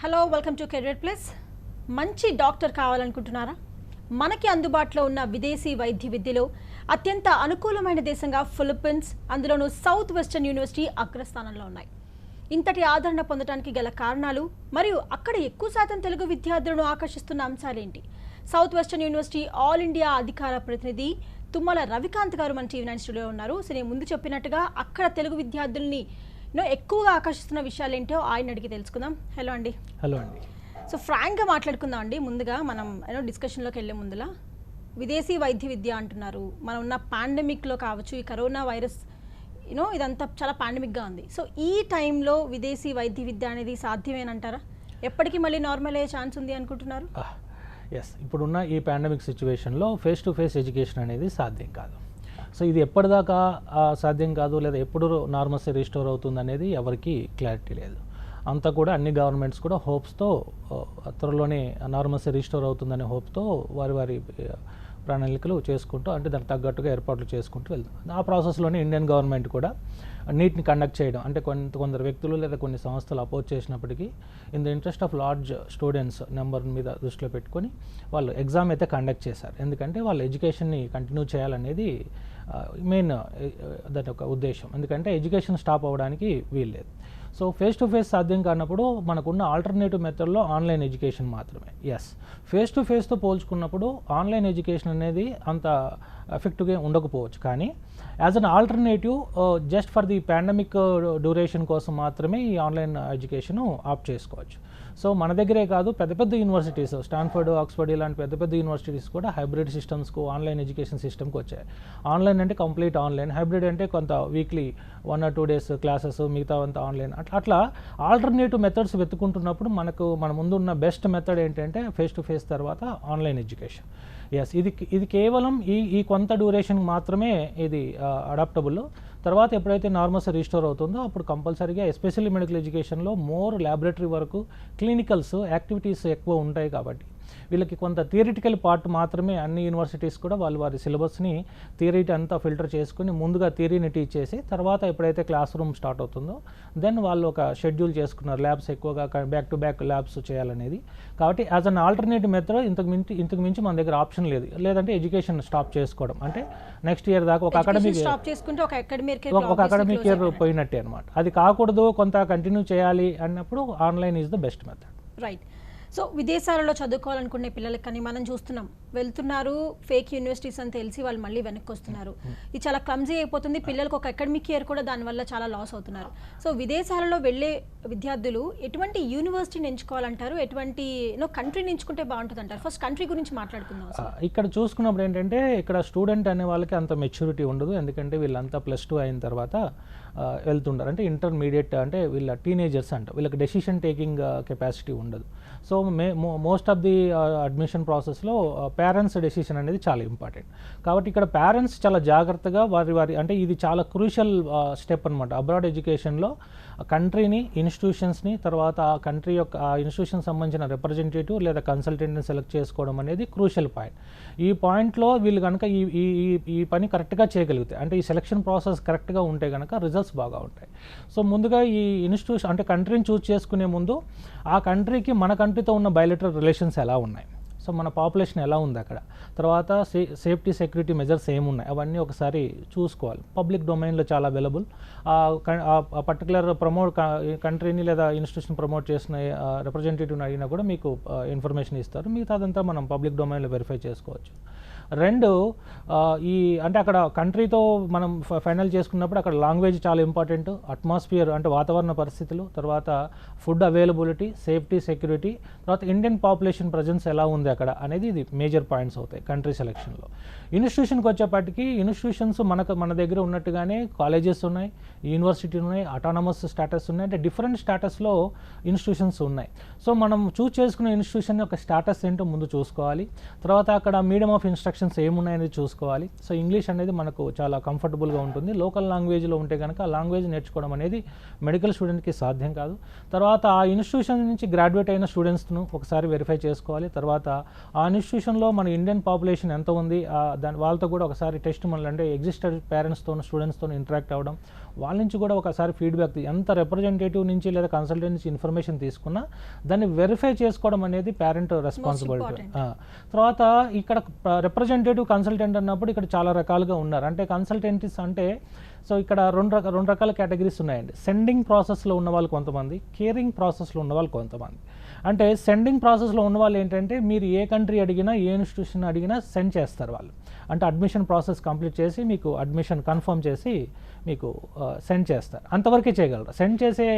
Hello welcome to career plus. మంచి doctor కావాలనుకుంటున్నారా? మనకి అందుబాటులో ఉన్న విదేశీ వైద్య విద్యలో అత్యంత అనుకూలమైన దేశంగా ఫిలిప్పీన్స్, అందులోనూ సౌత్ వెస్టర్న్ యూనివర్సిటీ అగ్రస్థానంలో ఉన్నాయి. ఇంతటి ఆదరణ పొందడానికి గల కారణాలు మరియు అక్కడ ఎక్కువ శాతం తెలుగు విద్యార్థులను ఆకర్షిస్తున్న అంశాలేంటి? South western university all India అధికార ప్రతినిధి తుమ్మల రవికాంత్ గారు మన టీవీ 9 స్టూడియోలో ఉన్నారు. సో నేను ముందు చెప్పినట్టుగా అక్కడ తెలుగు విద్యార్థుల్ని ఎక్కువగా ఆకర్షిస్తున్న విషయాలు ఏంటో ఆయన అడిగి తెలుసుకుందాం. హలో అండి. హలో అండి. సో ఫ్రాంక్గా మాట్లాడుకుందాం అండి. ముందుగా మనం డిస్కషన్లోకి వెళ్ళే ముందులా విదేశీ వైద్య విద్య అంటున్నారు. మనం ఉన్న పాండమిక్లో కావచ్చు, ఈ కరోనా వైరస్ ఇదంతా చాలా పాండమిక్గా ఉంది. సో ఈ టైంలో విదేశీ వైద్య విద్య అనేది సాధ్యమేనంటారా? ఎప్పటికీ మళ్ళీ నార్మల్ అయ్యే ఛాన్స్ ఉంది అనుకుంటున్నారు? ఎస్, ఇప్పుడున్న ఈ పాండమిక్ సిచ్యువేషన్లో ఫేస్ టు ఫేస్ ఎడ్యుకేషన్ అనేది సాధ్యం కాదు. సో ఇది ఎప్పటిదాకా సాధ్యం కాదు, లేదా ఎప్పుడు నార్మల్సీ రీస్టోర్ అవుతుంది అనేది ఎవరికి క్లారిటీ లేదు. అంతా కూడా అన్ని గవర్నమెంట్స్ కూడా హోప్స్తో త్వరలోనే నార్మల్సీ రీస్టోర్ అవుతుందనే హోప్తో వారి ప్రణాళికలు చేసుకుంటూ, అంటే దానికి తగ్గట్టుగా ఏర్పాట్లు చేసుకుంటూ వెళ్తుంది. ఆ ప్రాసెస్లోనే ఇండియన్ గవర్నమెంట్ కూడా నీట్ని కండక్ట్ చేయడం, అంటే కొందరు వ్యక్తులు లేదా కొన్ని సంస్థలు అపోజ్ చేసినప్పటికీ in the interest of large students number మీద దృష్టిలో పెట్టుకొని వాళ్ళు ఎగ్జామ్ అయితే కండక్ట్ చేశారు. ఎందుకంటే వాళ్ళు ఎడ్యుకేషన్ని కంటిన్యూ చేయాలనేది మెయిన్ దాని ఒక ఉద్దేశం. ఎందుకంటే ఎడ్యుకేషన్ స్టాప్ అవ్వడానికి వీల్లేదు. సో ఫేస్ టు ఫేస్ సాధ్యం కానప్పుడు మనకున్న ఆల్టర్నేటివ్ మెథడ్లో ఆన్లైన్ ఎడ్యుకేషన్ మాత్రమే. ఎస్, ఫేస్ టు ఫేస్తో పోల్చుకున్నప్పుడు ఆన్లైన్ ఎడ్యుకేషన్ అనేది అంత ఎఫెక్టివ్గా ఉండకపోవచ్చు, కానీ as an alternative just for the pandemic duration కోసం మాత్రమే ఈ ఆన్లైన్ ఎడ్యుకేషన్ ఆప్ట్ చేసుకోవచ్చు. సో మన దగ్గరే కాదు, పెద్ద పెద్ద యూనివర్సిటీస్, స్టాన్ఫర్డ్, ఆక్స్ఫర్డ్ ఇలాంటి పెద్ద పెద్ద యూనివర్సిటీస్ కూడా హైబ్రిడ్ సిస్టమ్స్కు, ఆన్లైన్ ఎడ్యుకేషన్ సిస్టమ్కి వచ్చాయి. ఆన్లైన్ అంటే కంప్లీట్ ఆన్లైన్, హైబ్రిడ్ అంటే కొంత వీక్లీ 1 or 2 days క్లాసెస్, మిగతా అంతా ఆన్లైన్. అట్లా ఆల్టర్నేటివ్ మెథడ్స్ వెతుకుంటున్నప్పుడు మన ముందు ఉన్న బెస్ట్ మెథడ్ ఏంటంటే ఫేస్ టు ఫేస్ తర్వాత ఆన్లైన్ ఎడ్యుకేషన్. ఎస్, ఇది కేవలం ఈ కొంత డ్యూరేషన్ మాత్రమే ఇది అడాప్టబుల్. తర్వాత ఎప్పుడైతే నార్మల్స్ రీస్టోర్ అవుతుందో అప్పుడు కంపల్సరీగా ఎస్పెషల్లీ మెడికల్ ఎడ్యుకేషన్లో మోర్ ల్యాబొరేటరీ వరకు క్లినికల్స్ యాక్టివిటీస్ ఎక్కువ ఉంటాయి. కాబట్టి వీళ్ళకి కొంత థియరిటికల్ పార్ట్ మాత్రమే అన్ని యూనివర్సిటీస్ కూడా వారి సిలబస్ని థియరీ అంతా ఫిల్టర్ చేసుకుని ముందుగా థియరీని టీచ్ చేసి తర్వాత ఎప్పుడైతే క్లాస్ రూమ్ స్టార్ట్ అవుతుందో దెన్ వాళ్ళు ఒక షెడ్యూల్ చేసుకున్నారు, ల్యాబ్స్ ఎక్కువగా బ్యాక్ టు బ్యాక్ ల్యాబ్స్ చేయాలనేది. కాబట్టి యాజ్ అన్ ఆల్టర్నేటివ్ మెథడ్ ఇంతకు మించి మన దగ్గర ఆప్షన్ లేదు. లేదంటే ఎడ్యుకేషన్ స్టాప్ చేసుకోవడం, అంటే నెక్స్ట్ ఇయర్ దాకా ఒక అకాడమిక్ ఇయర్ పోయినట్టే అనమాట. అది కాకూడదు, కొంత కంటిన్యూ చేయాలి అన్నప్పుడు online is the best method. Right. So విదేశాలలో చదువుకోవాలనుకునే పిల్లలకి కానీ మనం చూస్తున్నాం, వెళ్తున్నారు ఫేక్ యూనివర్సిటీస్ అని తెలిసి వాళ్ళు మళ్ళీ వెనక్కి వస్తున్నారు. ఇది చాలా క్లమ్జీ అయిపోతుంది. పిల్లలకు ఒక అకాడమిక్ ఇయర్ కూడా దానివల్ల చాలా లాస్ అవుతున్నారు. సో విదేశాలలో వెళ్ళే విద్యార్థులు ఎటువంటి యూనివర్సిటీని ఎంచుకోవాలంటారు? ఎటువంటి కంట్రీని ఎంచుకుంటే బాగుంటుంది అంటారు? ఫస్ట్ కంట్రీ గురించి మాట్లాడుకుందాం. ఇక్కడ చూసుకున్నప్పుడు ఏంటంటే ఇక్కడ స్టూడెంట్ అనే వాళ్ళకి అంత మెచ్యూరిటీ ఉండదు. ఎందుకంటే వీళ్ళంతా +2 అయిన తర్వాత వెళ్తుంటారు. అంటే ఇంటర్మీడియట్, అంటే వీళ్ళ టీనేజర్స్ అంట, వీళ్ళకి డెసిషన్ టేకింగ్ కెపాసిటీ ఉండదు. So most of the admission ప్రాసెస్లో పేరెంట్స్ డెసిషన్ అనేది చాలా ఇంపార్టెంట్. కాబట్టి ఇక్కడ పేరెంట్స్ చాలా జాగ్రత్తగా వారి అంటే ఇది చాలా క్రూషియల్ స్టెప్ అనమాట. అబ్రాడ్ ఎడ్యుకేషన్లో కంట్రీని, ఇన్స్టిట్యూషన్స్ని, తర్వాత ఆ కంట్రీ యొక్క ఆ ఇన్స్టిట్యూషన్ సంబంధించిన రిప్రజెంటేటివ్ లేదా కన్సల్టెంట్ని సెలెక్ట్ చేసుకోవడం అనేది క్రూషియల్ పాయింట్. ఈ పాయింట్లో వీళ్ళు కనుక ఈ పని కరెక్ట్గా చేయగలిగితే, అంటే ఈ సెలక్షన్ ప్రాసెస్ కరెక్ట్గా ఉంటే కనుక రిజల్ట్స్ బాగా ఉంటాయి. సో ముందుగా ఈ ఇన్స్టిట్యూషన్ అంటే కంట్రీని చూస్ చేసుకునే ముందు ఆ కంట్రీకి మన కంట్రీతో ఉన్న బయలెటరల్ రిలేషన్స్ ఎలా ఉన్నాయి, సో మన పాపులేషన్ ఎలా ఉంది అక్కడ, తర్వాత సేఫ్టీ సెక్యూరిటీ మెజర్స్ ఏమున్నాయి, అవన్నీ ఒకసారి చూసుకోవాలి. పబ్లిక్ డొమైన్లో చాలా అవైలబుల్. ఆ పర్టికులర్ కంట్రీని లేదా ఇన్స్టిట్యూషన్ ప్రమోట్ చేసిన రిప్రజెంటేటివ్ని అడిగినా కూడా మీకు ఇన్ఫర్మేషన్ ఇస్తారు. మిగతాదంతా మనం పబ్లిక్ డొమైన్లో వెరిఫై చేసుకోవచ్చు. రెండు, అంటే అక్కడ కంట్రీతో మనం ఫైనల్ చేసుకున్నప్పుడు అక్కడ లాంగ్వేజ్ చాలా ఇంపార్టెంట్, అట్మాస్ఫియర్ అంటే వాతావరణ పరిస్థితులు, తర్వాత ఫుడ్ అవైలబిలిటీ, సేఫ్టీ సెక్యూరిటీ, తర్వాత ఇండియన్ పాపులేషన్ ప్రజెన్స్ ఎలా ఉంది అక్కడ అనేది ఇది మేజర్ పాయింట్స్ అవుతాయి కంట్రీ సెలెక్షన్లో. ఇన్స్టిట్యూషన్కి వచ్చేప్పటికి ఇన్స్టిట్యూషన్స్ మన దగ్గర ఉన్నట్టుగానే కాలేజెస్ ఉన్నాయి, యూనివర్సిటీలు ఉన్నాయి, అటానమస్ స్టాటస్ ఉన్నాయి, అంటే డిఫరెంట్ స్టాటస్లో ఇన్స్టిట్యూషన్స్ ఉన్నాయి. సో మనం చూస్ చేసుకున్న ఇన్స్టిట్యూషన్ యొక్క స్టాటస్ ఏంటో ముందు చూసుకోవాలి. తర్వాత అక్కడ మీడియం ఆఫ్ ఇన్స్ట్రక్షన్ ఏమున్నాయనేది చూసుకోవాలి. సో ఇంగ్లీష్ అనేది మనకు చాలా కంఫర్టబుల్గా ఉంటుంది. లోకల్ లాంగ్వేజ్లో ఉంటే కనుక ఆ లాంగ్వేజ్ నేర్చుకోవడం అనేది మెడికల్ స్టూడెంట్కి సాధ్యం కాదు. తర్వాత ఆ ఇన్స్టిట్యూషన్ నుంచి గ్రాడ్యుయేట్ అయిన స్టూడెంట్స్ను ఒకసారి వెరిఫై చేసుకోవాలి. తర్వాత ఆ ఇన్స్టిట్యూషన్లో మన ఇండియన్ పాపులేషన్ ఎంత ఉంది వాళ్ళతో కూడా ఒకసారి టెస్ట్ అంటే ఎగ్జిస్టెడ్ పేరెంట్స్తో, స్టూడెంట్స్తో ఇంటరాక్ట్ అవ్వడం, వాళ్ళ నుంచి కూడా ఒకసారి ఫీడ్బ్యాక్ ఎంత రిప్రజెంటేటివ్ నుంచి లేదా కన్సల్టెంట్ నుంచి ఇన్ఫర్మేషన్ తీసుకున్నా దాన్ని వెరిఫై చేసుకోవడం అనేది పేరెంట్ రెస్పాన్సిబిలిటీ. తర్వాత ఇక్కడ రిప్రజెంటేటివ్ కన్సల్టెంట్ అన్నప్పుడు ఇక్కడ చాలా రకాలుగా ఉన్నారు. అంటే కన్సల్టెంట్స్ అంటే సో ఇక్కడ రెండు రకాల కేటగిరీస్ ఉన్నాయండి. సెండింగ్ ప్రాసెస్లో ఉన్న వాళ్ళు కొంతమంది, కేరింగ్ ప్రాసెస్లో ఉన్న వాళ్ళు కొంతమంది. అంటే సెండింగ్ ప్రాసెస్లో ఉన్న వాళ్ళు ఏంటంటే మీరు ఏ కంట్రీ అడిగినా ఏ ఇన్స్టిట్యూషన్ అడిగినా సెండ్ చేస్తారు వాళ్ళు. అంటే అడ్మిషన్ ప్రాసెస్ కంప్లీట్ చేసి మీకు అడ్మిషన్ కన్ఫర్మ్ చేసి మీకు సెండ్ చేస్తారు, అంతవరకే చేయగలరు. సెండ్ చేసే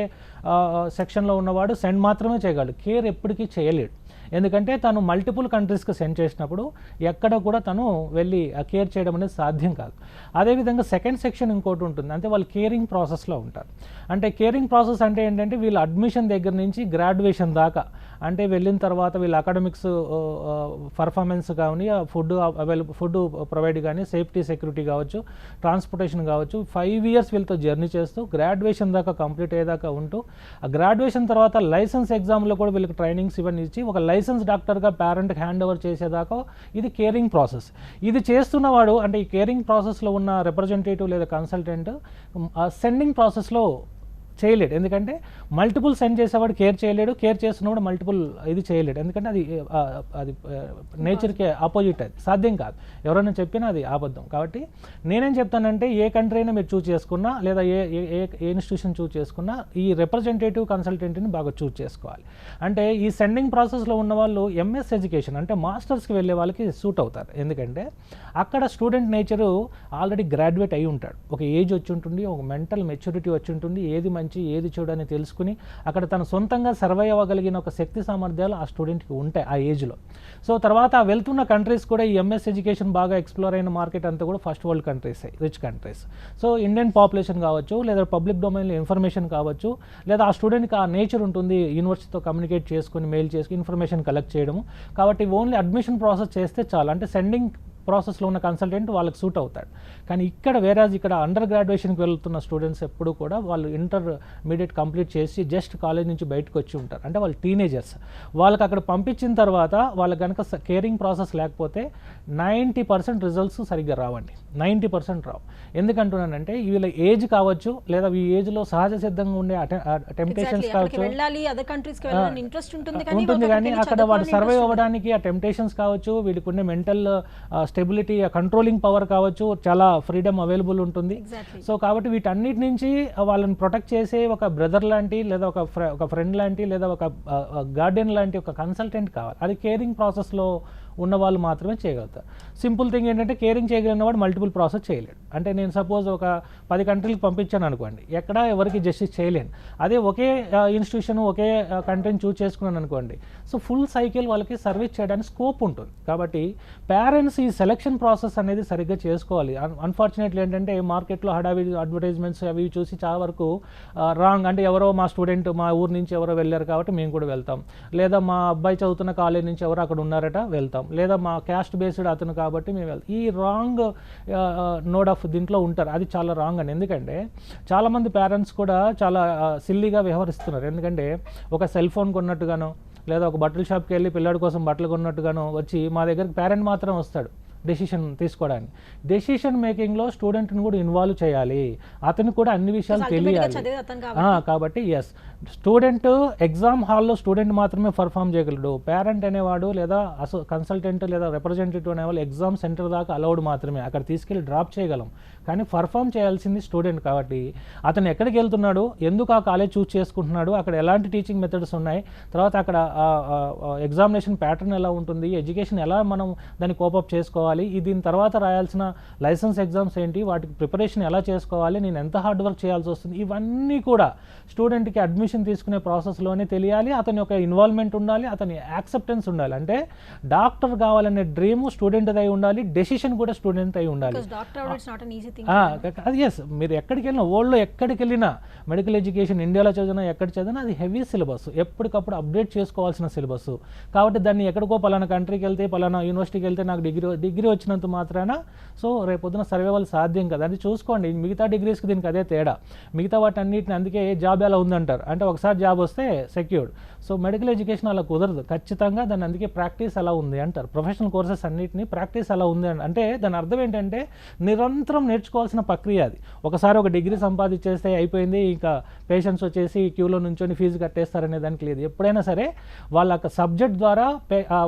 సెక్షన్లో ఉన్నవాడు సెండ్ మాత్రమే చేయగలడు, కేర్ ఎప్పటికీ చేయలేడు. ఎందుకంటే తను మల్టిపుల్ కంట్రీస్కి సెండ్ చేసినప్పుడు ఎక్కడ కూడా తను వెళ్ళి కేర్ చేయడం అనేది సాధ్యం కాదు. అదేవిధంగా సెకండ్ సెక్షన్ ఇంకోటి ఉంటుంది, అంటే వాళ్ళు కేరింగ్ ప్రాసెస్లో ఉంటారు. అంటే కేరింగ్ ప్రాసెస్ అంటే ఏంటంటే వీళ్ళ అడ్మిషన్ దగ్గర నుంచి గ్రాడ్యుయేషన్ దాకా, అంటే వెళ్ళిన తర్వాత వీళ్ళ అకాడమిక్స్ పర్ఫార్మెన్స్ కానీ, ఫుడ్ ప్రొవైడ్ కానీ, సేఫ్టీ సెక్యూరిటీ కావచ్చు, ట్రాన్స్పోర్టేషన్ కావచ్చు, 5 years వీళ్ళతో జర్నీ చేస్తూ గ్రాడ్యుయేషన్ దాకా కంప్లీట్ అయ్యేదాకా ఉంటూ, ఆ గ్రాడ్యుయేషన్ తర్వాత లైసెన్స్ ఎగ్జామ్లో కూడా వీళ్ళకి ట్రైనింగ్స్ ఇవన్నీ ఇచ్చి ఒక లైసెన్స్ డాక్టర్గా పేరెంట్కి హ్యాండ్ ఓవర్ చేసేదాకా ఇది కేరింగ్ ప్రాసెస్. ఇది చేస్తున్నవాడు అంటే ఈ కేరింగ్ ప్రాసెస్లో ఉన్న రిప్రజెంటేటివ్ లేదా కన్సల్టెంట్ సెండింగ్ ప్రాసెస్లో చేయలేడు. ఎందుకంటే మల్టిపుల్ సెండ్ చేసేవాడు కేర్ చేయలేడు, కేర్ చేస్తున్నవాడు మల్టిపుల్ ఇది చేయలేడు. ఎందుకంటే అది నేచర్కి ఆపోజిట్, అది సాధ్యం కాదు. ఎవరైనా చెప్పినా అది అబద్ధం. కాబట్టి నేనేం చెప్తానంటే ఏ కంట్రీ అయినా మీరు చూస్ చేసుకున్నా లేదా ఏ ఇన్స్టిట్యూషన్ చూస్ చేసుకున్నా ఈ రిప్రజెంటేటివ్ కన్సల్టెంట్ని బాగా చూస్ చేసుకోవాలి. అంటే ఈ సెండింగ్ ప్రాసెస్లో ఉన్న వాళ్ళు ఎంఎస్ ఎడ్యుకేషన్ అంటే మాస్టర్స్కి వెళ్ళే వాళ్ళకి సూట్ అవుతారు. ఎందుకంటే అక్కడ స్టూడెంట్ నేచరు ఆల్రెడీ గ్రాడ్యుయేట్ అయి ఉంటాడు, ఒక ఏజ్ వచ్చి ఉంటుంది, ఒక మెంటల్ మెచ్యూరిటీ వచ్చి ఉంటుంది, ఏది మంచి ఏది చూడని తెలుసుకుని అక్కడ తను సొంతంగా సర్వైవ్ అవ్వగలిగిన ఒక శక్తి సామర్థ్యాలు ఆ స్టూడెంట్కి ఉంటాయి ఆ ఏజ్లో. సో తర్వాత వెళ్తున్న కంట్రీస్ కూడా ఈ ఎంఎస్ ఎడ్యుకేషన్ బాగా ఎక్స్ప్లోర్ అయిన మార్కెట్ అంతా కూడా first world countries, rich countries. So Indian population కావచ్చు, లేదా పబ్లిక్ డొమైన్లో ఇన్ఫర్మేషన్ కావచ్చు, లేదా ఆ స్టూడెంట్కి ఆ నేచర్ ఉంటుంది, యూనివర్సిటీతో కమ్యూనికేట్ చేసుకుని మెయిల్ చేసుకుని ఇన్ఫర్మేషన్ కలెక్ట్ చేయడము. కాబట్టి ఓన్లీ అడ్మిషన్ ప్రాసెస్ చేస్తే చాలు, అంటే సెండింగ్ ప్రాసెస్లో ఉన్న కన్సల్టెంట్ వాళ్ళకి సూట్ అవుతాడు. కానీ ఇక్కడ ఇక్కడ అండర్ గ్రాడ్యుయేషన్కి వెళ్తున్న స్టూడెంట్స్ ఎప్పుడు కూడా వాళ్ళు ఇంటర్మీడియట్ కంప్లీట్ చేసి జస్ట్ కాలేజ్ నుంచి బయటకు వచ్చి ఉంటారు. అంటే వాళ్ళు టీనేజర్స్. వాళ్ళకి అక్కడ పంపించిన తర్వాత వాళ్ళకి కనుక కేరింగ్ ప్రాసెస్ లేకపోతే 90% రిజల్ట్స్ సరిగ్గా రావండి, 90% రావు. ఎందుకంటున్నానంటే వీళ్ళ ఏజ్ కావచ్చు, లేదా ఈ ఏజ్లో సహజ సిద్ధంగా ఉండే టెంప్టేషన్స్ కావచ్చు ఉంటుంది, కానీ అక్కడ వాడు సర్వైవ్ అవ్వడానికి ఆ టెంప్టేషన్స్ కావచ్చు, వీళ్ళకి ఉండే మెంటల్ స్టెబిలిటీ, కంట్రోలింగ్ పవర్ కావచ్చు, చాలా ఫ్రీడమ్ అవైలబుల్ ఉంటుంది. సో కాబట్టి వీటన్నిటి నుంచి వాళ్ళని ప్రొటెక్ట్ చేసే ఒక బ్రదర్ లాంటి, లేదా ఒక ఫ్రెండ్ లాంటి, లేదా ఒక గార్డియన్ లాంటి ఒక కన్సల్టెంట్ కావాలి. అది కేరింగ్ ప్రాసెస్లో ఉన్న వాళ్ళు మాత్రమే చేయగలుగుతారు. సింపుల్ థింగ్ ఏంటంటే కేరింగ్ చేయగలిగిన వాడు మల్టిపుల్ ప్రాసెస్ చేయలేడు. అంటే నేను సపోజ్ ఒక 10 కంట్రీలకు పంపించాను అనుకోండి, ఎక్కడ ఎవరికి జస్టిస్ చేయలేను. అదే ఒకే ఇన్స్టిట్యూషన్ ఒకే కంట్రీని చూస్ చేసుకున్నాను అనుకోండి, సో ఫుల్ సైకిల్ వాళ్ళకి సర్వీస్ చేయడానికి స్కోప్ ఉంటుంది. కాబట్టి పేరెంట్స్ ఈ సెలక్షన్ ప్రాసెస్ అనేది సరిగ్గా చేసుకోవాలి. అన్ఫార్చునేట్లీ ఏంటంటే మార్కెట్లో హడావిడి అడ్వర్టైజ్మెంట్స్ అవి చూసి చాలా వరకు రాంగ్, అంటే ఎవరో మా స్టూడెంట్ మా ఊరు నుంచి ఎవరో వెళ్ళారు కాబట్టి మేము కూడా వెళ్తాం, లేదా మా అబ్బాయి చదువుతున్న కాలేజ్ నుంచి ఎవరో అక్కడ ఉన్నారట వెళ్తాం, లేదా మా క్యాస్ట్ బేస్డ్ అతను కాబట్టి మేము వెళ్తాం. ఈ రాంగ్ నోడ్ ఆఫ్ దీంట్లో ఉంటారు. అది చాలా రాంగ్ అండి. ఎందుకంటే చాలామంది పేరెంట్స్ కూడా చాలా సిల్లీగా వ్యవహరిస్తున్నారు. ఎందుకంటే ఒక సెల్ ఫోన్ కొన్నట్టుగానో, లేదా ఒక బట్టల షాప్కి వెళ్ళి పిల్లాడి కోసం బట్టలు కొన్నట్టుగానో వచ్చి మా దగ్గరికి పేరెంట్ మాత్రం వస్తాడు డెసిషన్ తీసుకోవడానికి. డెసిషన్ మేకింగ్లో స్టూడెంట్ని కూడా ఇన్వాల్వ్ చేయాలి, అతను కూడా అన్ని విషయాలు తెలియాలి. కాబట్టి ఎస్, స్టూడెంట్ ఎగ్జామ్ హాల్లో స్టూడెంట్ మాత్రమే పర్ఫామ్ చేయగలడు. పేరెంట్ అనేవాడు లేదా కన్సల్టెంట్ లేదా రిప్రజెంటేటివ్ అనేవాళ్ళు ఎగ్జామ్ సెంటర్ దాకా అలౌడ్ మాత్రమే, అక్కడ తీసుకెళ్ళి డ్రాప్ చేయగలం, కానీ పర్ఫామ్ చేయాల్సింది స్టూడెంట్. కాబట్టి అతను ఎక్కడికి వెళ్తున్నాడు, ఎందుకు ఆ కాలేజ్ చూస్ చేసుకుంటున్నాడు, అక్కడ ఎలాంటి టీచింగ్ మెథడ్స్ ఉన్నాయి, తర్వాత అక్కడ ఎగ్జామినేషన్ ప్యాటర్న్ ఎలా ఉంటుంది, ఎడ్యుకేషన్ ఎలా మనం దాన్ని కోపప్ చేసుకోవాలి, దీని తర్వాత రాయాల్సిన లైసెన్స్ ఎగ్జామ్స్ ఏంటి, వాటికి ప్రిపరేషన్ ఎలా చేసుకోవాలి, నేను ఎంత హార్డ్ వర్క్ చేయాల్సి వస్తుంది, ఇవన్నీ కూడా స్టూడెంట్కి అడ్మిషన్ తీసుకునే ప్రాసెస్లోనే తెలియాలి. అతని యొక్క ఇన్వాల్వ్మెంట్ ఉండాలి, అతని యాక్సెప్టెన్స్ ఉండాలి. అంటే డాక్టర్ కావాలనే డ్రీమ్ స్టూడెంట్ అయి ఉండాలి, డెసిషన్ కూడా స్టూడెంట్ అయి ఉండాలి. అది ఎస్, మీరు ఎక్కడికి వెళ్ళినా, వరల్డ్లో ఎక్కడికి వెళ్ళినా మెడికల్ ఎడ్యుకేషన్ ఇండియాలో చదివినా ఎక్కడ చదివినా అది హెవీ సిలబస్, ఎప్పటికప్పుడు అప్డేట్ చేసుకోవాల్సిన సిలబస్. కాబట్టి దాన్ని ఎక్కడికో పలానా కంట్రీకి వెళ్తే, పలానా యూనివర్సిటీకి వెళ్తే నాకు డిగ్రీ వచ్చినంత మాత్రాన సో రేపొద్దున సర్వైవల్ సాధ్యం కదా. అది చూసుకోండి, మిగతా డిగ్రీస్కి దీనికి అదే తేడా. మిగతా వాటన్నిటిని అందుకే జాబ్ ఎలా ఉందంటారు, అంటే ఒకసారి జాబ్ వస్తే సెక్యూర్డ్. సో మెడికల్ ఎడ్యుకేషన్ అలా కుదరదు, ఖచ్చితంగా దాన్ని అందుకే ప్రాక్టీస్ ఎలా ఉంది అంటారు. ప్రొఫెషనల్ కోర్సెస్ అన్నిటిని ప్రాక్టీస్ ఎలా ఉంది అంటే దాని అర్థం ఏంటంటే నిరంతరం నేర్చుకోవాల్సిన ప్రక్రియ అది. ఒకసారి ఒక డిగ్రీ సంపాదించేస్తే అయిపోయింది, ఇంకా పేషెంట్స్ వచ్చేసి క్యూలో నుంచొని ఫీజు కట్టేస్తారనే దానికి లేదు. ఎప్పుడైనా సరే వాళ్ళ సబ్జెక్ట్ ద్వారా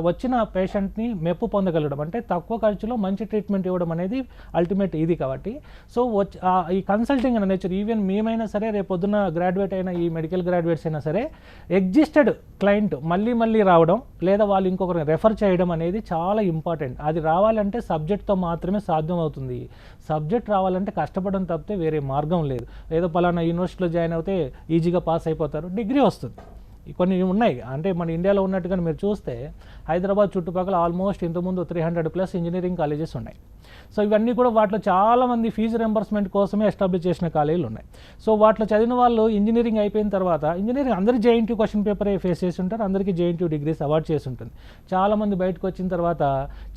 వచ్చిన పేషెంట్ని మెప్పు పొందగలడం, అంటే తక్కువ ఖర్చులో మంచి ట్రీట్మెంట్ ఇవ్వడం అనేది అల్టిమేట్ ఇది. కాబట్టి సో ఈ కన్సల్టింగ్ అనే నేచర్, ఈవెన్ మేమైనా సరే రేపు పొద్దున్న గ్రాడ్యుయేట్ అయిన ఈ మెడికల్ గ్రాడ్యుయేట్స్ అయినా సరే ఎగ్జిస్టెడ్ క్లయింట్ మళ్ళీ రావడం లేదా వాళ్ళు ఇంకొకరిని రెఫర్ చేయడం అనేది చాలా ఇంపార్టెంట్. అది రావాలంటే సబ్జెక్ట్తో మాత్రమే సాధ్యం అవుతుంది. సబ్జెక్ట్ రావాలంటే కష్టపడడం తప్పితే వేరే మార్గం లేదు. ఏదో పలానా యూనివర్సిటీలో జాయిన్ అవుతే ఈజీగా పాస్ అయిపోతారు, డిగ్రీ వస్తుంది. కొన్ని ఉన్నాయి, అంటే మన ఇండియాలో ఉన్నట్టుగా మీరు చూస్తే హైదరాబాద్ చుట్టుపక్కల ఆల్మోస్ట్ ఇంతకుముందు 300+ ఇంజనీరింగ్ కాలేజెస్ ఉన్నాయి. సో ఇవన్నీ కూడా వాటిలో చాలామంది ఫీజు రింబర్స్మెంట్ కోసమే ఎస్టాబ్లిష్ చేసిన కాలేజీలు ఉన్నాయి. సో వాటిలో చదివిన వాళ్ళు ఇంజనీరింగ్ అయిపోయిన తర్వాత, ఇంజనీరింగ్ అందరూ JNTU క్వశ్చన్ పేపరే ఫేస్ చేసి ఉంటారు, అందరికీ JNTU డిగ్రీస్ అవార్డ్ చేసి ఉంటుంది. చాలామంది బయటకు వచ్చిన తర్వాత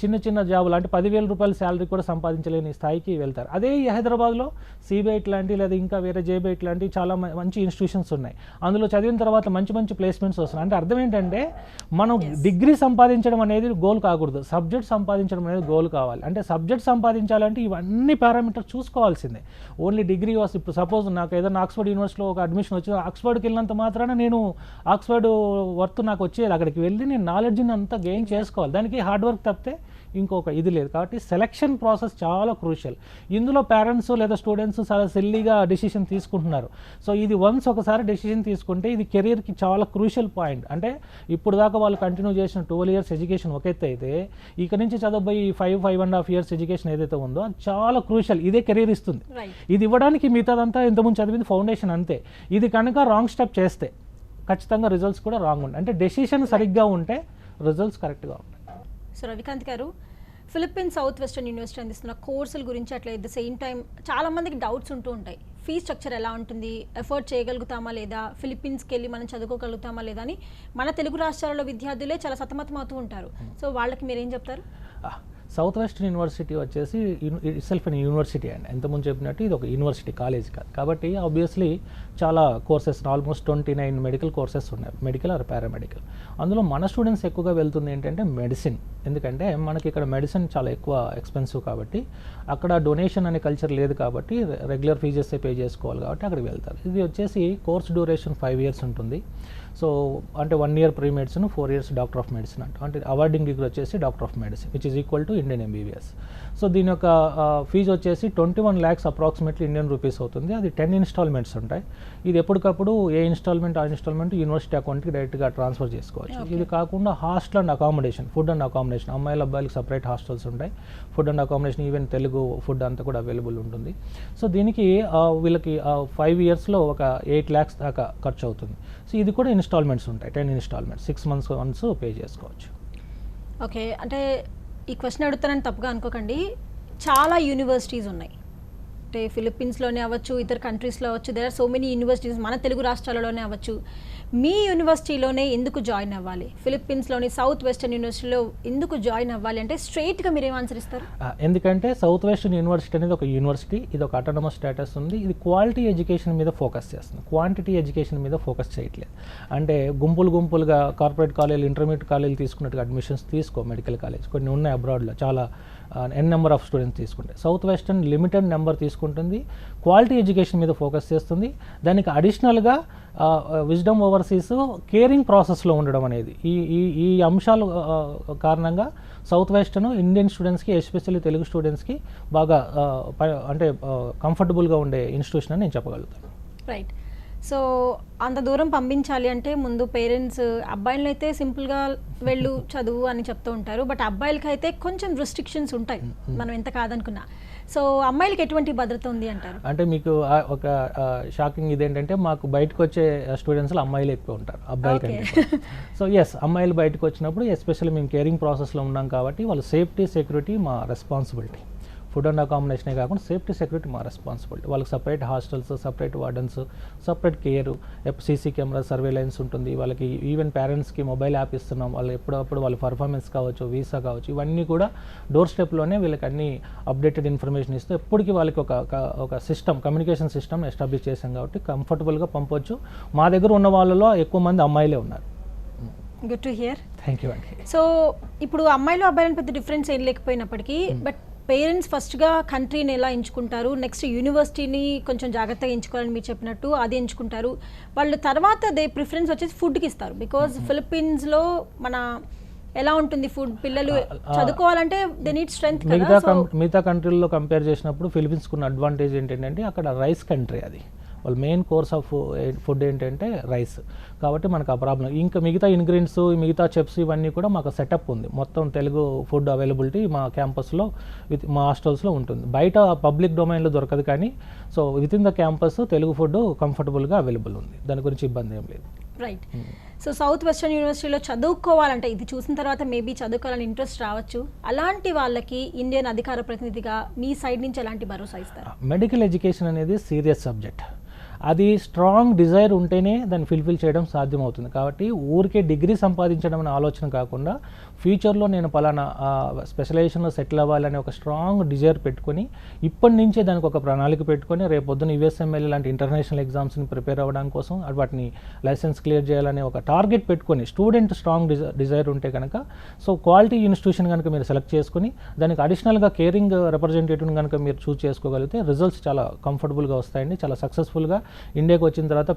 చిన్న జాబులు అంటే 10,000 రూపాయల శాలరీ కూడా సంపాదించలేని స్థాయికి వెళ్తారు. అదే ఈ హైదరాబాద్లో CBIT లాంటి లేదా ఇంకా వేరే JBIT లాంటి చాలా మంచి ఇన్స్టిట్యూషన్స్ ఉన్నాయి. అందులో చదివిన తర్వాత మంచి ప్లేస్మెంట్స్ వస్తున్నాయి. అంటే అర్థం ఏంటంటే మనం డిగ్రీ సంపాదించడం అనేది గోల్ కాకూడదు, సబ్జెక్ట్ సంపాదించడం అనేది గోల్ కావాలి. అంటే సబ్జెక్ట్ సంపాదించాలంటే ఇవన్నీ పారామీటర్స్ చూసుకోవాల్సిందే. ఓన్లీ డిగ్రీ ఇప్పుడు సపోజ్ నాకు ఏదైనా ఆక్స్ఫర్డ్ యూనివర్సిటీలో ఒక అడ్మిషన్ వచ్చి ఆక్స్ఫర్డ్కి వెళ్ళినంత మాత్రాన నేను ఆక్స్ఫర్డ్ వర్త్ నాకు వచ్చేది, అక్కడికి వెళ్ళి నేను నాలెడ్జ్ని అంతా గెయిన్ చేసుకోవాలి. దానికి హార్డ్ వర్క్ తప్పితే ఇంకొక ఇది లేదు. కాబట్టి సెలక్షన్ ప్రాసెస్ చాలా క్రూషియల్. ఇందులో పేరెంట్స్ లేదా స్టూడెంట్స్ చాలా సిల్లీగా డెసిషన్ తీసుకుంటున్నారు. సో ఇది ఒకసారి డెసిషన్ తీసుకుంటే ఇది కెరీర్కి చాలా క్రూషియల్ పాయింట్. అంటే ఇప్పుడు దాకా వాళ్ళు కంటిన్యూ చేసిన 12 years ఎడ్యుకేషన్ ఒక ఎత్తు అయితే, ఇక నుంచి చదవబోయి 5.5 years ఎడ్యుకేషన్ ఏదైతే ఉందో అది చాలా క్రూషియల్. ఇదే కెరీర్ ఇస్తుంది. ఇది ఇవ్వడానికి మిగతాదంతా ఇంతకుముందు చదివింది ఫౌండేషన్ అంతే. ఇది కనుక రాంగ్ స్టెప్ చేస్తే ఖచ్చితంగా రిజల్ట్స్ కూడా రాంగ్ ఉంటాయి. అంటే డెసిషన్ సరిగ్గా ఉంటే రిజల్ట్స్ కరెక్ట్గా ఉంటాయి. సో రవికాంత్ గారు, ఫిలిప్పీన్స్ సౌత్ వెస్టర్న్ యూనివర్సిటీ అందిస్తున్న కోర్సుల గురించి అట్లా ఎట్ ద సేమ్ టైం చాలా మందికి డౌట్స్ ఉంటూ ఉంటాయి. ఫీ స్ట్రక్చర్ ఎలా ఉంటుంది, ఎఫర్ట్ చేయగలుగుతామా లేదా, ఫిలిప్పీన్స్కి వెళ్ళి మనం చదువుకోగలుగుతామా లేదా అని మన తెలుగు రాష్ట్రాలలో విద్యార్థులే చాలా సతమతం అవుతూ ఉంటారు. సో వాళ్ళకి మీరు ఏం చెప్తారు? సౌత్ వెస్టర్న్ యూనివర్సిటీ వచ్చేసి ఇట్ సెల్ఫ్ అన్ యూనివర్సిటీ అండి. ఎంతమంది చెప్పినట్టు ఇది ఒక యూనివర్సిటీ కాలేజ్ కాదు. కాబట్టి ఆబ్వియస్లీ చాలా కోర్సెస్, ఆల్మోస్ట్ 29 మెడికల్ కోర్సెస్ ఉన్నాయి, మెడికల్ ఆర్ పారామెడికల్. అందులో మన స్టూడెంట్స్ ఎక్కువగా వెళ్తుంది ఏంటంటే మెడిసిన్. ఎందుకంటే మనకి ఇక్కడ మెడిసిన్ చాలా ఎక్కువ ఎక్స్పెన్సివ్ కాబట్టి, అక్కడ డొనేషన్ అనే కల్చర్ లేదు కాబట్టి రెగ్యులర్ ఫీజెస్ పే చేసుకోవాలి కాబట్టి అక్కడికి వెళ్తారు. ఇది వచ్చేసి కోర్స్ డ్యూరేషన్ 5 years ఉంటుంది. సో అంటే 1 year pre medicine, 4 years doctor of medicine అంటే అవార్డింగ్ డిగ్రీ వచ్చేసి doctor of medicine which is equal to Indian MBBS. So దీని యొక్క ఫీజు వచ్చేసి 21 lakhs అప్రాక్సిమేట్లీ ఇండియన్ రూపీస్ అవుతుంది. అది 10 installments ఉంటాయి. ఇది ఎప్పటికప్పుడు ఏ ఇన్స్టాల్మెంట్ యూనివర్సిటీ అకౌంట్కి డైరెక్ట్గా ట్రాన్స్ఫర్ చేసుకోవచ్చు. ఇది కాకుండా hostel and accommodation, food and accommodation, అమ్మాయిల అబ్బాయిలకు సపరేట్ హాస్టల్స్ ఉంటాయి. Food and accommodation, even Telugu food అంతా కూడా అవైలబుల్ ఉంటుంది. సో దీనికి వీళ్ళకి 5 yearsలో ఒక 8 lakhs దాకా ఖర్చు అవుతుంది. సో ఇది కూడా ఇన్స్టాల్మెంట్స్ ఉంటాయి, 10 installments, 6 months వన్స్ పే చేసుకోవచ్చు. ఓకే, అంటే ఈ క్వశ్చన్ అడుగుతానని తప్పుగా అనుకోకండి. చాలా యూనివర్సిటీస్ ఉన్నాయి, అంటే ఫిలిప్పీన్స్లోనే అవ్వచ్చు, ఇతర కంట్రీస్లో అవ్వచ్చు, there are so many universities, మన తెలుగు రాష్ట్రాలలోనే అవ్వచ్చు. మీ యూనివర్సిటీలోనే ఎందుకు జాయిన్ అవ్వాలి, ఫిలిప్పీన్స్లోని సౌత్ వెస్టర్న్ యూనివర్సిటీలో ఎందుకు జాయిన్ అవ్వాలి అంటే స్ట్రైట్గా మీరు ఏం ఆన్సర్ ఇస్తారు? ఎందుకంటే సౌత్ వెస్టర్న్ యూనివర్సిటీ అనేది ఒక యూనివర్సిటీ, ఇది ఒక అటానమస్ స్టేటస్ ఉంది. ఇది క్వాలిటీ ఎడ్యుకేషన్ మీద ఫోకస్ చేస్తుంది, క్వాంటిటీ ఎడ్యుకేషన్ మీద ఫోకస్ చేయట్లేదు. అంటే గుంపులుగా కార్పొరేట్ కాలేజీలు, ఇంటర్మీడియట్ కాలేజీలు తీసుకున్నట్టుగా అడ్మిషన్స్ తీసుకో. మెడికల్ కాలేజ్ కొన్ని ఉన్నాయి అబ్రాడ్లో, చాలా నెంబర్ ఆఫ్ స్టూడెంట్స్ తీసుకుంటే. సౌత్ వెస్టర్న్ లిమిటెడ్ నెంబర్ తీసుకుంటుంది, క్వాలిటీ ఎడ్యుకేషన్ మీద ఫోకస్ చేస్తుంది. దానికి అడిషనల్గా విజ్డమ్ ఓవర్సీస్ కేరింగ్ ప్రాసెస్లో ఉండడం అనేది ఈ అంశాలు కారణంగా సౌత్ వెస్టర్న్ ఇండియన్ స్టూడెంట్స్కి, ఎస్పెషల్లీ తెలుగు స్టూడెంట్స్కి బాగా అంటే కంఫర్టబుల్గా ఉండే ఇన్స్టిట్యూషన్ అని నేను చెప్పగలుగుతాను. రైట్. సో అంత దూరం పంపించాలి అంటే ముందు పేరెంట్స్, అబ్బాయిలు అయితే సింపుల్గా వెళ్ళు చదువు అని చెప్తూ ఉంటారు, బట్ అబ్బాయిలకి అయితే కొంచెం రిస్ట్రిక్షన్స్ ఉంటాయి మనం ఎంత కాదనుకున్నా. సో అమ్మాయిలకి ఎటువంటి భద్రత ఉంది అంటారు? అంటే మీకు ఒక షాకింగ్ ఇదేంటంటే మాకు బయటకు వచ్చే స్టూడెంట్స్లో అమ్మాయిలు ఎక్కువ ఉంటారు అబ్బాయిల కంటే. సో ఎస్, అమ్మాయిలు బయటకు వచ్చినప్పుడు ఎస్పెషల్లీ మేము కేరింగ్ ప్రాసెస్లో ఉన్నాం కాబట్టి వాళ్ళ సేఫ్టీ, సెక్యూరిటీ మా రెస్పాన్సిబిలిటీ. ఫుడ్ అండ్ అకామిడేషనే కాకుండా సేఫ్టీ, సెక్యూరిటీ మా రెస్పాన్సిబిలిటీ. వాళ్ళకి separate hostels, separate wardens, separate care, CC camera surveillance ఉంటుంది. వాళ్ళకి ఈవెన్ పేరెంట్స్కి మొబైల్ యాప్ ఇస్తున్నాం. వాళ్ళు ఎప్పుడప్పుడు వాళ్ళ పర్ఫార్మెన్స్ కావచ్చు, వీసా కావచ్చు, ఇవన్నీ కూడా డోర్ స్టెప్లోనే వీళ్ళకి అన్ని అప్డేటెడ్ ఇన్ఫర్మేషన్ ఇస్తూ ఎప్పటికీ వాళ్ళకి ఒక సిస్టమ్, కమ్యూనికేషన్ సిస్టమ్ ఎస్టాబ్లిష్ చేసాం కాబట్టి కంఫర్టబుల్గా పంపొచ్చు. మా దగ్గర ఉన్న వాళ్ళలో ఎక్కువ మంది అమ్మాయిలే ఉన్నారు. Good to hear. Thank you అండి. సో ఇప్పుడు అమ్మాయిలు అబ్బాయిలను పెద్ద డిఫరెన్స్ ఏం లేకపోయినప్పటికీ, బట్ పేరెంట్స్ ఫస్ట్గా కంట్రీని ఎలా ఎంచుకుంటారు, నెక్స్ట్ యూనివర్సిటీని కొంచెం జాగ్రత్తగా ఎంచుకోవాలని మీరు చెప్పినట్టు అది ఎంచుకుంటారు. వాళ్ళు తర్వాత ప్రిఫరెన్స్ వచ్చేసి ఫుడ్కి ఇస్తారు. బికాజ్ ఫిలిప్పీన్స్లో మన ఎలా ఉంటుంది ఫుడ్, పిల్లలు చదువుకోవాలంటే దే నీడ్ స్ట్రెంగ్త్ కదా. మిగతా కంట్రీల్లో కంపేర్ చేసినప్పుడు ఫిలిప్పీన్స్కి ఉన్న అడ్వాంటేజ్ ఏంటంటే అక్కడ రైస్ కంట్రీ, అది వాళ్ళ మెయిన్ కోర్స్ ఆఫ్ ఫుడ్ ఏంటంటే రైస్. కాబట్టి మనకు ఆ ప్రాబ్లం. ఇంకా మిగతా ఇంగ్రీడియంట్స్, మిగతా చెఫ్స్ ఇవన్నీ కూడా మాకు సెటప్ ఉంది. మొత్తం తెలుగు ఫుడ్ అవైలబిలిటీ మా క్యాంపస్లో మా హాస్టల్స్లో ఉంటుంది. బయట పబ్లిక్ డొమైన్లో దొరకదు, కానీ so with in the campus Telugu food కంఫర్టబుల్గా అవైలబుల్ ఉంది. దాని గురించి ఇబ్బంది ఏం లేదు. రైట్. సో సౌత్ వెస్టర్న్ యూనివర్సిటీలో చదువుకోవాలంటే, ఇది చూసిన తర్వాత మేబీ చదువుకోవాలని ఇంట్రెస్ట్ రావచ్చు, అలాంటి వాళ్ళకి ఇండియన్ అధికార ప్రతినిధిగా మీ సైడ్ నుంచి ఎలాంటి భరోసా ఇస్తారు? మెడికల్ ఎడ్యుకేషన్ అనేది సీరియస్ సబ్జెక్ట్. అది స్ట్రాంగ్ డిజైర్ ఉంటేనే దాన్ని ఫుల్ఫిల్ చేయడం సాధ్యమవుతుంది. కాబట్టి ఊరికే డిగ్రీ సంపాదించడం అనే ఆలోచన కాకుండా ఫ్యూచర్లో నేను పలానా స్పెషలైజేషన్లో సెటిల్ అవ్వాలనే ఒక స్ట్రాంగ్ డిజైర్ పెట్టుకొని ఇప్పటి నుంచే దానికి ఒక ప్రణాళిక పెట్టుకొని రేపు పొద్దున్న యూఎస్ఎంఎల్ లాంటి ఇంటర్నేషనల్ ఎగ్జామ్స్ని ప్రిపేర్ అవ్వడానికి కోసం వాటిని లైసెన్స్ క్లియర్ చేయాలనే ఒక టార్గెట్ పెట్టుకొని స్టూడెంట్ స్ట్రాంగ్ డిజైర్ ఉంటే కనుక, సో క్వాలిటీ ఇన్స్టిట్యూషన్ కనుక మీరు సెలెక్ట్ చేసుకుని దానికి అడిషనల్గా కేరింగ్ రిప్రజెంటేటివ్ని కనుక మీరు చూస్ చేసుకోగలిగితే రిజల్ట్స్ చాలా కంఫర్టబుల్గా వస్తాయండి. చాలా సక్సెస్ఫుల్గా ఇండియాకి వచ్చిన తర్వాత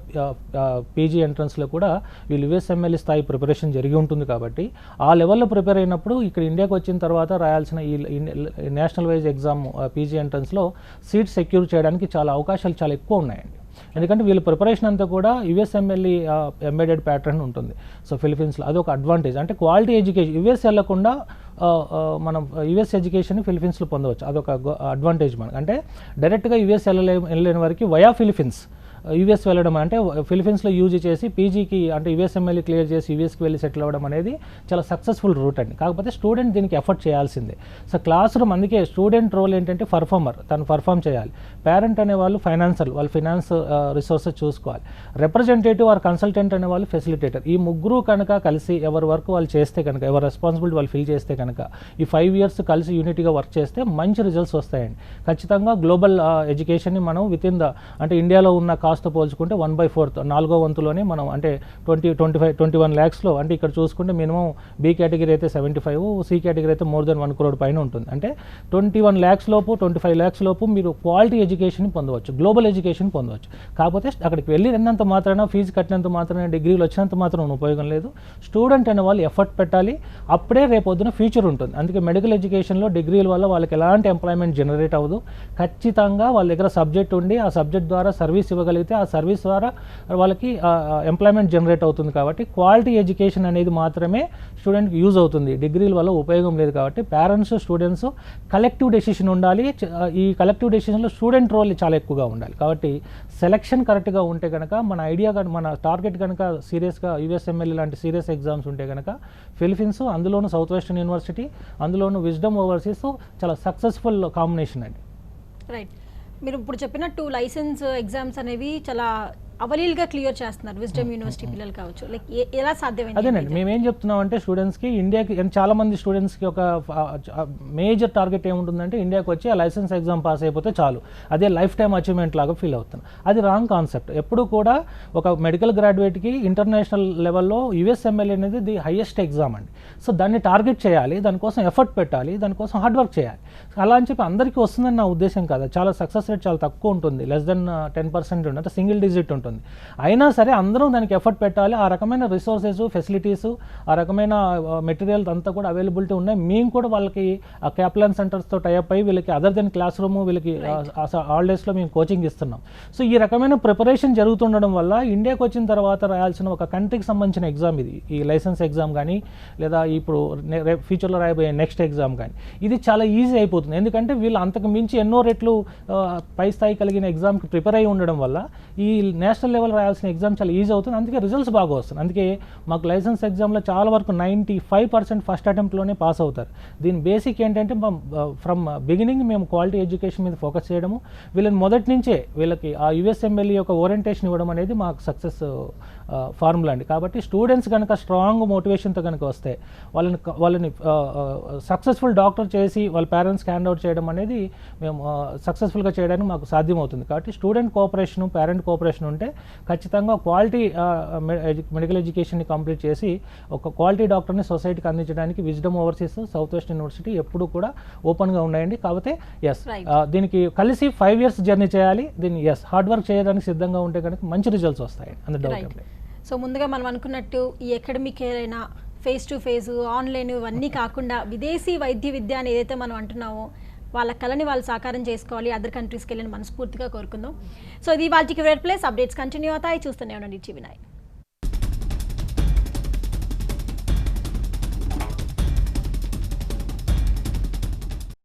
పీజీ ఎంట్రన్స్లో కూడా వీళ్ళు యూఎస్ఎంఎల్ స్థాయి ప్రిపరేషన్ జరిగి ఉంటుంది. కాబట్టి ఆ లెవెల్లో ప్రిపేర్ అయినప్పుడు ఇక్కడ ఇండియాకి వచ్చిన తర్వాత రాయాల్సిన ఈ నేషనల్ వైజ్ ఎగ్జామ్ పీజీ ఎంట్రన్స్లో సీట్ సెక్యూర్ చేయడానికి చాలా అవకాశాలు చాలా ఎక్కువ ఉన్నాయండి. ఎందుకంటే వీళ్ళ ప్రిపరేషన్ అంతా కూడా యూఎస్ఎంఎల్ ఎంబెడెడ్ ప్యాటర్న్ ఉంటుంది. సో ఫిలిప్పీన్స్లో అదొక అడ్వాంటేజ్. అంటే క్వాలిటీ ఎడ్యుకేషన్ యూఎస్ వెళ్ళకుండా మనం యూఎస్ ఎడ్యుకేషన్ ఫిలిప్పీన్స్లో పొందవచ్చు. అదొక అడ్వాంటేజ్ మనకు. అంటే డైరెక్ట్గా యూఎస్ వెళ్ళలేని వారికి వయా ఫిలిప్పీన్స్ యూఎస్ వెళ్ళడం, అంటే ఫిలిప్పీన్స్లో యూజ్ చేసి పీజీకి అంటే యూఎస్ఎంఎల్ క్లియర్ చేసి యూఎస్కి వెళ్ళి సెటిల్ అవ్వడం అనేది చాలా సక్సెస్ఫుల్ రూట్ అండి. కాకపోతే స్టూడెంట్ దీనికి ఎఫర్ట్ చేయాల్సిందే. సో క్లాస్ రూమ్, అందుకే స్టూడెంట్ రోల్ ఏంటంటే పర్ఫార్మర్, తను పర్ఫామ్ చేయాలి. పేరెంట్ అనేవాళ్ళు ఫైనాన్సర్, వాళ్ళు ఫైనాన్స్ రిసోర్సెస్ చూసుకోవాలి. రిప్రజెంటేటివ్ ఆర్ కన్సల్టెంట్ అనేవాళ్ళు ఫెసిలిటేటర్. ఈ ముగ్గురు కనుక కలిసి ఎవరి వర్క్ వాళ్ళు చేస్తే కనుక, ఎవరి రెస్పాన్సిబిలిటీ వాళ్ళు ఫిల్ చేస్తే కనుక, ఈ 5 years కలిసి యూనిటీగా వర్క్ చేస్తే మంచి రిజల్ట్స్ వస్తాయండి. ఖచ్చితంగా గ్లోబల్ ఎడ్యుకేషన్ని మనం విత్ ఇన్ ద, అంటే ఇండియాలో ఉన్న కాస్ట్తో పోల్చుకుంటే 1/4 4వ వంతులోనే మనం, అంటే 21 lakhsలో, అంటే ఇక్కడ చూసుకుంటే మినిమం బి కేటగిరీ అయితే 75, సి కేటగిరీ అయితే more than 1 crore పైన ఉంటుంది. అంటే 21 lakhs లోపు 25 lakhs లోపు మీరు క్వాలిటీ ఎడ్యుకేషన్ పొందవచ్చు, గ్లోబల్ ఎడ్యుకేషన్ పొందవచ్చు. కాకపోతే అక్కడికి వెళ్ళినంత మాత్రాన, ఫీజు కట్టినంత మాత్రాన, డిగ్రీలు వచ్చినంత మాత్రం ఉపయోగం లేదు. స్టూడెంట్ అనే వాళ్ళు ఎఫర్ట్ పెట్టాలి, అప్పుడే రేపొద్దున ఫ్యూచర్ ఉంటుంది. అందుకే మెడికల్ ఎడ్యుకేషన్లో డిగ్రీల వల్ల వాళ్ళకి ఎలాంటి ఎంప్లాయ్మెంట్ జనరేట్ అవ్వదు. ఖచ్చితంగా వాళ్ళ దగ్గర సబ్జెక్ట్ ఉండి ఆ సబ్జెక్ట్ ద్వారా సర్వీస్ ఇవ్వగలిగితే ఆ సర్వీస్ ద్వారా వాళ్ళకి ఎంప్లాయ్మెంట్ జనరేట్ అవుతుంది. కాబట్టి క్వాలిటీ ఎడ్యుకేషన్ అనేది మాత్రమే స్టూడెంట్కి యూజ్ అవుతుంది. డిగ్రీల వల్ల ఉపయోగం లేదు. కాబట్టి పేరెంట్స్, స్టూడెంట్స్ కలెక్టివ్ డెసిషన్ ఉండాలి. ఈ కలెక్టివ్ డెసిషన్లో స్టూడెంట్ రోల్ చాలా ఎక్కువగా ఉండాలి. కాబట్టి సెలక్షన్ కరెక్ట్గా ఉంటే కనుక, మన ఐడియా మన టార్గెట్ కనుక సీరియస్గా యూఎస్ఎంఎల్ లాంటి సీరియస్ ఎగ్జామ్స్ ఉంటే కనుక, ఫిలిప్పీన్స్, అందులోనూ సౌత్ వెస్టర్న్ యూనివర్సిటీ, అందులోనూ విజ్డమ్ ఓవర్సీస్ చాలా సక్సెస్ఫుల్ కాంబినేషన్ అండి. రైట్. మీరు ఇప్పుడు చెప్పినట్టు లైసెన్స్ ఎగ్జామ్స్ అనేవి చాలా అవలీల్గా క్లియర్ చేస్తున్నారు విజ్డమ్ యూనివర్సిటీ పిల్లలు కావచ్చు. లైక్ ఎలా సాధ్యమైంది? అదేనండి, మేమేం చెప్తున్నాం అంటే స్టూడెంట్స్కి, ఇండియాకి చాలామంది స్టూడెంట్స్కి ఒక మేజర్ టార్గెట్ ఏముంటుందంటే ఇండియాకి వచ్చి ఆ లైసెన్స్ ఎగ్జామ్ పాస్ అయిపోతే చాలు, అదే లైఫ్ టైమ్ అచీవ్మెంట్ లాగా ఫీల్ అవుతున్నాం. అది రాంగ్ కాన్సెప్ట్. ఎప్పుడు కూడా ఒక మెడికల్ గ్రాడ్యుయేట్కి ఇంటర్నేషనల్ లెవెల్లో యూఎస్ఎంఎల్ అనేది ది హైయెస్ట్ ఎగ్జామ్ అండి. సో దాన్ని టార్గెట్ చేయాలి, దానికోసం ఎఫర్ట్ పెట్టాలి, దానికోసం హార్డ్ వర్క్ చేయాలి. అలా అని చెప్పి అందరికీ వస్తుందని నా ఉద్దేశం కాదు. చాలా సక్సెస్ రేట్ చాలా తక్కువ ఉంటుంది, less than 10% ఉంటుంది, అంటే సింగిల్ డిజిట్ ఉంటుంది. అయినా సరే అందరూ దానికి ఎఫర్ట్ పెట్టాలి. ఆ రకమైన రిసోర్సెస్, ఫెసిలిటీస్, ఆ రకమైన మెటీరియల్ అంతా కూడా అవైలబిలిటీ ఉన్నాయి. మేము కూడా వాళ్ళకి ఆ క్యాప్లాన్ సెంటర్స్తో టైప్ అయ్యి వీళ్ళకి అదర్ దెన్ క్లాస్ రూమ్, వీళ్ళకి హాలిడేస్లో మేము కోచింగ్ ఇస్తున్నాం. సో ఈ రకమైన ప్రిపరేషన్ జరుగుతుండడం వల్ల ఇండియాకి వచ్చిన తర్వాత రాయాల్సిన ఒక కంట్రీకి సంబంధించిన ఎగ్జామ్ ఇది, ఈ లైసెన్స్ ఎగ్జామ్ కానీ, లేదా ఇప్పుడు ఫ్యూచర్లో రాయబోయే నెక్స్ట్ ఎగ్జామ్ కానీ, ఇది చాలా ఈజీ అయిపోతుంది. ఎందుకంటే వీళ్ళు అంతకు మించి ఎన్నో రెట్లు పై స్థాయి కలిగిన ఎగ్జామ్కి ప్రిపేర్ అయి ఉండడం వల్ల ఈ నేషనల్ లెవెల్ రాయాల్సిన ఎగ్జామ్ చాలా ఈజీ అవుతుంది. అందుకే రిజల్ట్స్ బాగా వస్తుంది. అందుకే మాకు లైసెన్స్ ఎగ్జామ్లో చాలా వరకు 95% ఫస్ట్ అటెంప్ట్లోనే పాస్ అవుతారు. దీని బేసిక్ ఏంటంటే ఫ్రమ్ బిగినింగ్ మేము క్వాలిటీ ఎడ్యుకేషన్ మీద ఫోకస్ చేయడము, వీళ్ళని మొదటి నుంచే వీళ్ళకి ఆ యూఎస్ఎంఎల్ యొక్క ఓరియంటేషన్ ఇవ్వడం అనేది మాకు సక్సెస్ ఫార్ములా అండి. కాబట్టి స్టూడెంట్స్ కనుక స్ట్రాంగ్ మోటివేషన్తో కనుక వస్తే వాళ్ళని సక్సెస్ఫుల్ డాక్టర్ చేసి వాళ్ళ పేరెంట్స్కి హ్యాండ్ అవుట్ చేయడం అనేది మేము సక్సెస్ఫుల్గా చేయడానికి మాకు సాధ్యమవుతుంది. కాబట్టి స్టూడెంట్ కోఆపరేషను, పేరెంట్ కోఆపరేషన్ ఉంటే ఖచ్చితంగా క్వాలిటీ మెడికల్ ఎడ్యుకేషన్ని కంప్లీట్ చేసి ఒక క్వాలిటీ డాక్టర్ని సొసైటీకి అందించడానికి wisdom overseas south west university ఎప్పుడు కూడా ఓపెన్గా ఉన్నాయండి. కాకపోతే ఎస్ దీనికి కలిసి 5 years జర్నీ చేయాలి. దీన్ని హార్డ్ వర్క్ చేయడానికి సిద్ధంగా ఉంటే కనుక మంచి రిజల్ట్స్ వస్తాయి. అందులో డౌట్ లేదు. సో ముందుగా మనం అనుకున్నట్టు ఈ అకాడమిక్ ఇయర్ అయినా ఫేస్ టు ఫేస్ ఆన్లైన్ ఇవన్నీ కాకుండా విదేశీ వైద్య విద్య అని ఏదైతే మనం అంటున్నామో వాళ్ళ కళని వాళ్ళు సాకారం చేసుకోవాలి, అదర్ కంట్రీస్కి వెళ్ళని మనస్ఫూర్తిగా కోరుకుందాం. సో ఇది వాళ్ళకి రెడ్ ప్లేస్ అప్డేట్స్ కంటిన్యూ అవుతాయి. చూస్తూనే ఉండండి టీవీ9.